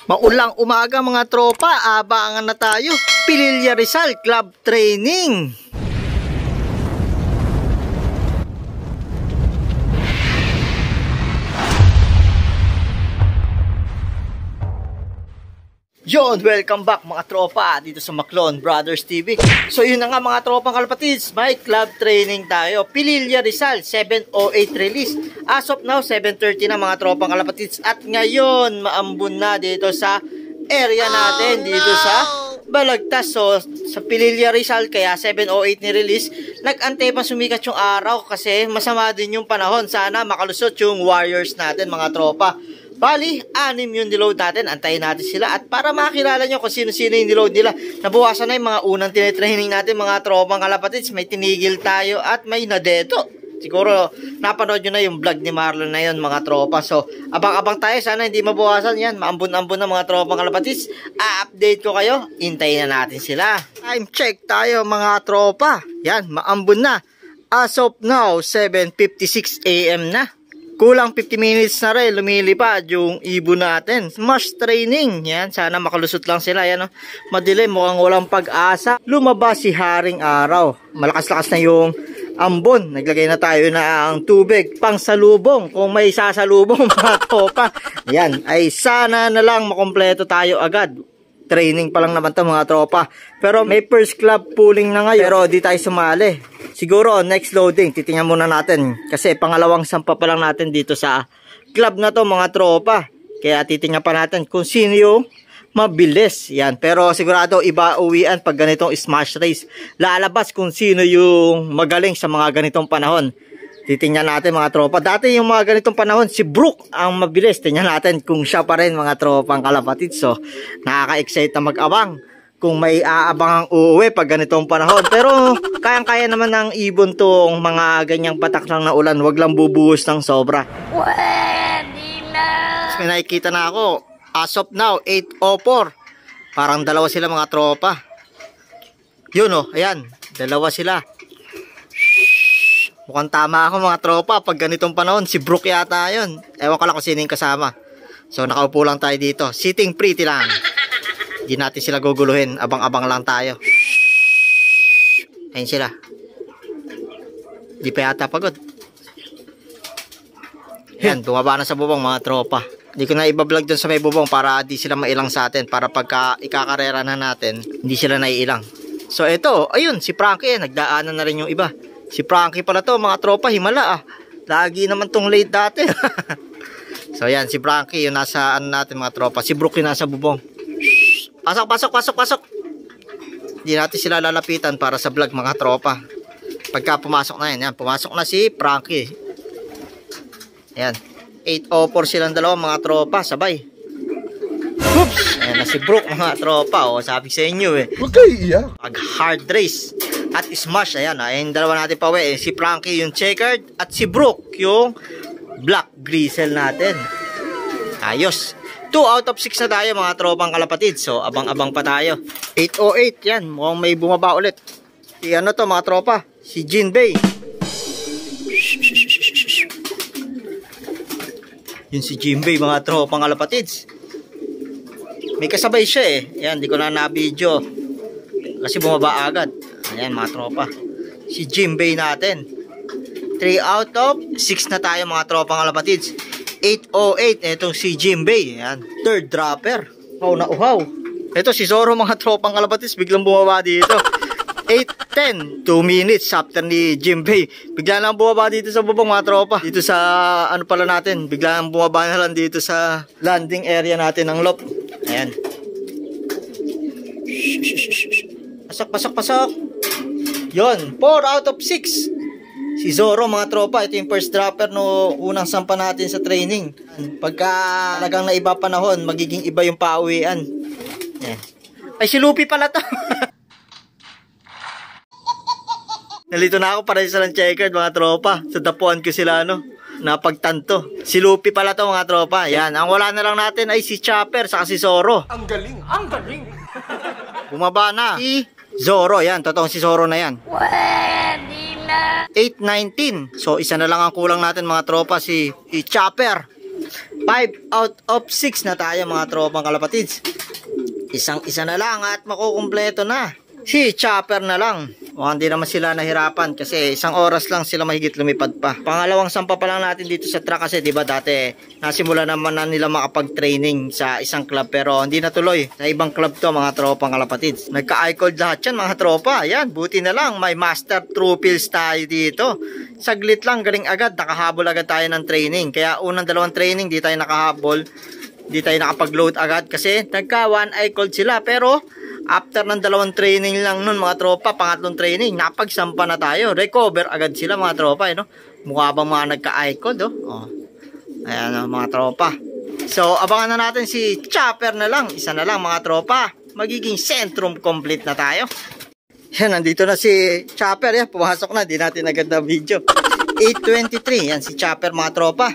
Maulang umaga mga tropa, abangan na tayo. Pililla Rizal Club Training. Yon, welcome back mga tropa dito sa Maclon Brothers TV. So yun na nga mga tropang kalapatids, may club training tayo. Pililla Rizal 7:08 release. As of now 7:30 na mga tropang kalapatids. At ngayon maambun na dito sa area natin, dito sa Balagtas. So sa Pililla Rizal kaya 7:08 ni release. Nag-antay pa sumikat yung araw kasi masama din yung panahon. Sana makalusot yung warriors natin mga tropa. Bali, 6 yung niload natin. Antayin natin sila. At para makilala nyo kung sino-sino yung niload nila, nabuwasan na yung mga unang tinetraining natin mga tropang kalapatids. May tinigil tayo at may nadeto. Siguro napanood nyo na yung vlog ni Marlon na yun mga tropa. So, abang-abang tayo. Sana hindi mabuwasan yan. Maambun-ambun na mga tropang kalapatids. A-update ko kayo. Hintayin na natin sila. Time check tayo mga tropa. Yan, maambun na. As of now, 7:56 AM na. Kulang 50 minutes na rin, lumilipad yung ibon natin. Smash training. Yan, sana makalusot lang sila. Yan, oh. Madilim, mukhang walang pag-asa. Lumabas si Haring Araw. Malakas-lakas na yung ambon. Naglagay na tayo na ang tubig pang salubong. Kung may sasalubong mga tropa. Yan, ay sana na lang makompleto tayo agad. Training pa lang naman to mga tropa. Pero may first club pooling na ngayon. Pero di tayo sumali. Siguro next loading, titingnan muna natin. Kasi pangalawang sampa pa lang natin dito sa club na to mga tropa. Kaya titingnan pa natin kung sino yung mabilis. Yan. Pero sigurado iba uwian pag ganitong smash race. Lalabas kung sino yung magaling sa mga ganitong panahon. Titingnan natin mga tropa. Dati yung mga ganitong panahon, si Brook ang mabilis. Tingnan natin kung siya pa rin mga tropang kalapatid. So, nakaka-excite na mag-abang kung may aabangang uuwi pag ganitong panahon. Pero, kayang-kaya naman ng ibon tong mga ganyang patak lang na ulan. Wag lang bubuhos ng sobra. Pwede na! May nakikita na ako. As of now, 8:04. Parang dalawa sila mga tropa. Yun o, ayan. Dalawa sila. Mukhang tama ako mga tropa. Pag ganitong panahon, si Brook yata yun. Ewan ko lang kung sino yung kasama. So nakaupo lang tayo dito. Sitting pretty lang. Hindi natin sila guguluhin. Abang-abang lang tayo. Ayun sila. Hindi pa yata pagod. Yan, bumaba na sa bubong mga tropa. Hindi ko na ibablog dun sa may bubong para di sila mailang sa atin. Para pagka ikakarera na natin, hindi sila naiilang. So ito, ayun, si Frankie. Nagdaanan na rin yung iba. Si Frankie pala to, mga tropa, himala ah. Lagi naman tong late dati. So yan, si Frankie, yung nasa ano natin mga tropa. Si Brook yung nasa bubong. Pasok, pasok, pasok, pasok. Hindi natin sila lalapitan para sa vlog mga tropa. Pagka pumasok na yan, pumasok na si Frankie. Yan, 8:04 silang dalawa mga tropa, sabay. Oops! Ayan na si Brook mga tropa. O, sabi sa inyo eh. Huwag kayo iyak. Pag hard race at smash, ayan, yung dalawa natin pa uwi. Si Frankie yung checkered at si Brook yung black grizzle natin. Ayos. 2 out of 6 na tayo mga tropang kalapatid. So abang-abang pa tayo. 8:08 yan. Mukhang may bumaba ulit. Si ano to mga tropa? Si Jinbei. Yun si Jinbei mga tropang kalapatids. May kasabay siya eh. Yan, di ko na na-video. Kasi bumaba agad. Ayan mga tropa. Si Jinbei natin. 3 out of 6 na tayo mga tropang kalapatids. 8:08. Itong si Jinbei. Ayan. Third dropper. Uhaw na uhaw. Ito si Zoro mga tropang kalapatids. Biglang bumaba dito. 8:10. 2 minutes after ni Jinbei. Bigla lang bumaba dito sa bubong mga tropa. Dito sa ano pala natin. Bigla lang bumaba na lang dito sa landing area natin ng loft. Ayan. Pasok, pasok, pasok. Yon, 4 out of 6. Si Zoro mga tropa, ito yung first dropper no unang sampa natin sa training. Pagka talagang naiba panahon, magiging iba yung pauwian. Ayan. Ay, si Luffy pala to. Nalito na ako para sa checkered mga tropa. Sa dapuan ko sila no. Napagtanto. Si Luffy pala to mga tropa. Yan, ang wala na lang natin ay si Chopper saka si Zoro. Ang galing, ang galing. Bumaba na si Zoro. Yan, totoong si Zoro na yan. Pwede na. 8:19. So isa na lang ang kulang natin mga tropa, si Chopper. 5 out of 6 na tayo mga tropang kalapatids. Isang-isa na lang at makukumpleto na. Si Chopper na lang. Mukhang di naman sila nahirapan kasi isang oras lang sila mahigit lumipad pa. Pangalawang sampa pa lang natin dito sa track kasi diba dati nasimula naman na nila makapag-training sa isang club pero hindi natuloy. Sa ibang club to mga tropang kalapatids. Nagka-i-cold lahat yan mga tropa. Ayan, buti na lang may master trophies tayo dito. Saglit lang, galing agad. Nakahabol agad tayo ng training. Kaya unang dalawang training di tayo nakahabol. Di tayo nakapag-load agad kasi nagka one i-cold sila pero after ng dalawang training lang nun mga tropa, pangatlong training, napagsampa na tayo. Recover agad sila mga tropa, no? Mukha bang mga nagka-icon, oh. Ayan mga tropa. So, abangan na natin si Chopper na lang. Isa na lang mga tropa. Magiging Centrum complete na tayo. Yan, nandito na si Chopper. Yan, pumasok na. Di natin agad na video. 8:23. Yan si Chopper mga tropa.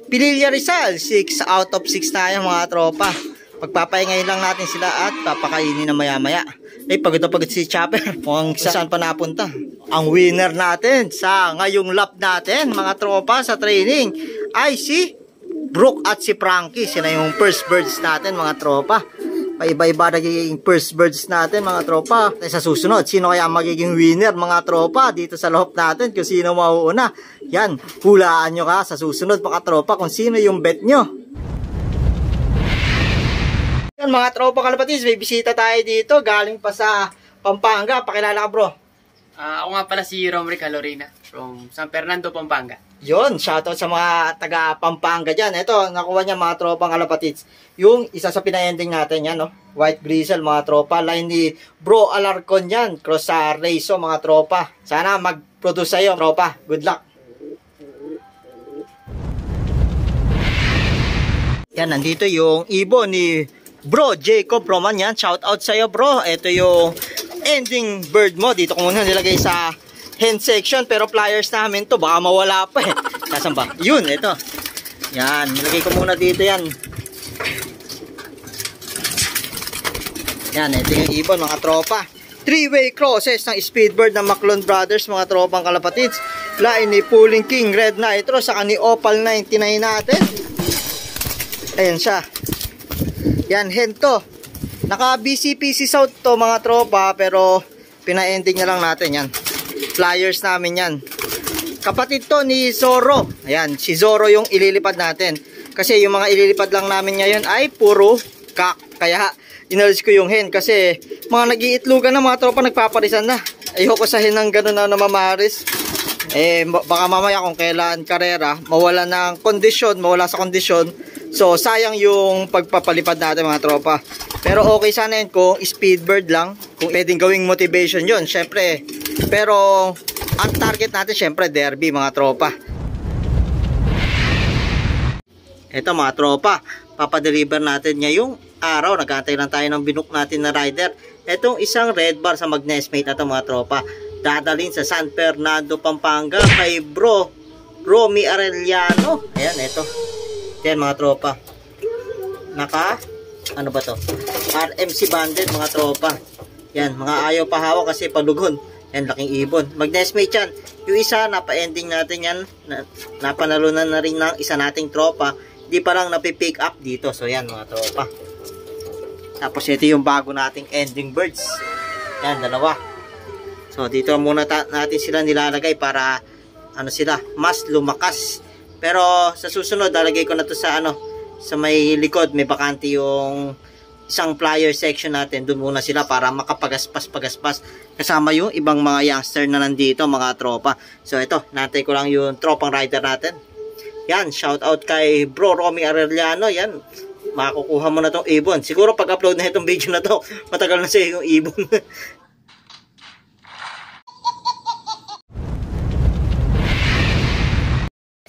Pililla Rizal, 6 out of 6 tayo mga tropa. Pagpapahingayin lang natin sila at papakainin na maya-maya. Pagod na pagod si Chopper. Mukhang saan pa napunta. Ang winner natin sa ngayong lap natin, mga tropa, sa training, ay si Brooke at si Frankie. Sila yung first birds natin, mga tropa. Paiba-iba nagiging first birds natin, mga tropa. Sa susunod, sino kaya magiging winner, mga tropa, dito sa loob natin? Kung sino mauuna. Yan, hulaan nyo ka sa susunod, mga tropa, kung sino yung bet nyo. Yan mga tropa kalapatids, may bisita tayo dito, galing pa sa Pampanga. Pakilala ka bro. Ako nga pala si Romric Calorina from San Fernando, Pampanga. Yun, shoutout sa mga taga Pampanga dyan. Ito, nakuha niya mga tropang kalapatids. Yung isa sa pina-ending natin yan, no? White Grizzle mga tropa. Line ni Bro Alarcon yan. Cross sa Reiso mga tropa. Sana mag-produce sa'yo tropa. Good luck. Yan, nandito yung ibon ni Bro Jacob Roman yan. Shout out sa'yo bro. Ito yung ending bird mo. Dito ko muna nilagay sa hen section. Pero pliers namin to. Baka mawala pa eh. Nasaan ba? Yun, ito. Yan. Nilagay ko muna dito yan. Yan. Ito yung ibon mga tropa. 3-way crosses ng Speedbird ng Maclon Brothers mga tropang kalapatids. Line ni Pulling King Red Nitro. Saka ni Opal 99 natin. Ayan siya. Yan, hen to. Naka BCPC South to mga tropa, pero pina-ending na lang natin yan. Flyers namin yan. Kapatid to ni Zoro. Ayan, si Zoro yung ililipad natin. Kasi yung mga ililipad lang namin ngayon ay puro kak. Kaya inalis ko yung hen kasi mga nag-iitlugan na mga tropa, nagpaparisan na. Ayoko sa hen ng gano'n na namamaris. Baka mamaya kung kailan karera, mawala ng kondisyon, mawala sa kondisyon. So, sayang yung pagpapalipad natin mga tropa. Pero okay sana yun kung speedbird lang. Kung pwedeng gawing motivation yun, syempre. Pero, ang target natin syempre, derby mga tropa. Ito mga tropa, papadeliver natin ngayong araw. Nagantay lang tayo ng binook natin na rider. Itong isang red bar sa Magnesmate na ito mga tropa. Dadalhin sa San Fernando, Pampanga kay Bro Romy Arellano. Ayan, ito. Yan mga tropa. Naka, ano ba to? RMC banded mga tropa. Yan, mga ayaw pahawa kasi palugon. Yan, laking ibon. Magnesmate yan. Yung isa, napa-ending natin yan. Napanalunan na rin ng isa nating tropa. Hindi pa lang napipick up dito. So yan mga tropa. Tapos ito yung bago nating ending birds. Yan, dalawa. So dito muna natin sila nilalagay para ano sila, mas lumakas. Pero sa susunod, lalagay ko na to sa sa may likod, may bakante yung isang flyer section natin. Doon muna sila para makapagaspas-pagaspas kasama yung ibang mga youngster na nandito, mga tropa. So ito, natay ko lang yung tropang rider natin. Yan, shout out kay Bro Romy Arellano. Yan, makukuha mo na tong ibon. Siguro pag-upload na itong video na to, matagal na siya yung ibon.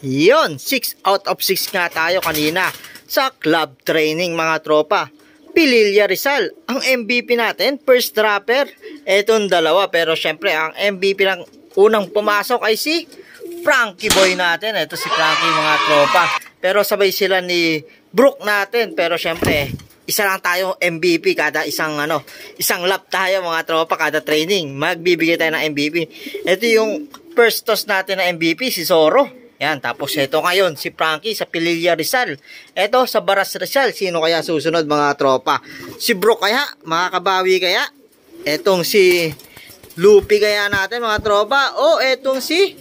Yon, 6 out of 6 nga tayo kanina sa club training mga tropa. Pililla Rizal, ang MVP natin, first dropper. Etong dalawa, pero syempre ang MVP lang unang pumasok ay si Frankie Boy natin. Ito si Frankie mga tropa. Pero sabay sila ni Brooke natin, pero syempre isa lang tayo MVP kada isang lap tayo mga tropa kada training. Magbibigay tayo ng MVP. Ito yung first toss natin na MVP, si Zoro. Yan, tapos ito ngayon, si Frankie sa Pililla Rizal. Ito sa Baras Rizal, sino kaya susunod mga tropa? Si Bro kaya? Makakabawi kaya? Etong si Lupi kaya natin mga tropa? O etong si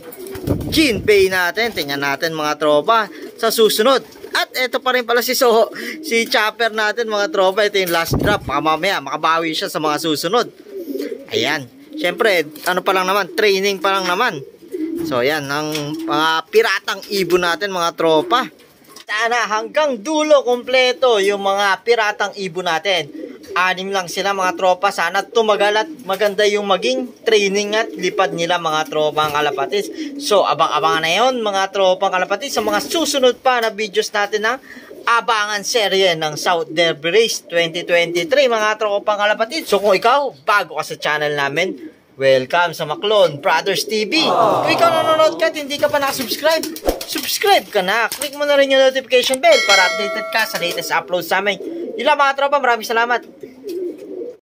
Jinpei natin? Tingnan natin mga tropa sa susunod. At ito pa rin pala si Chopper natin mga tropa. Ito yung last drop. Baka mamaya makabawi siya sa mga susunod. Ayan. Siyempre, ano pa lang naman, training pa lang naman. So, yan, ang mga piratang ibon natin, mga tropa. Sana hanggang dulo kompleto yung mga piratang ibon natin. 6 lang sila, mga tropa. Sana tumagal at maganda yung maging training at lipad nila, mga tropang kalapatis. So, abang-abangan na yun, mga tropang kalapatis, sa mga susunod pa na videos natin na abangan serye ng South Derby Race 2023, mga tropang kalapatis. So, kung ikaw, bago ka sa channel namin, welcome sa Maclon Brothers TV. Kung ikaw nanonood ka at hindi ka pa nakasubscribe, subscribe ka na. Click mo na rin yung notification bell para updated ka sa latest upload sa amin. Yun lang mga tropa, maraming salamat.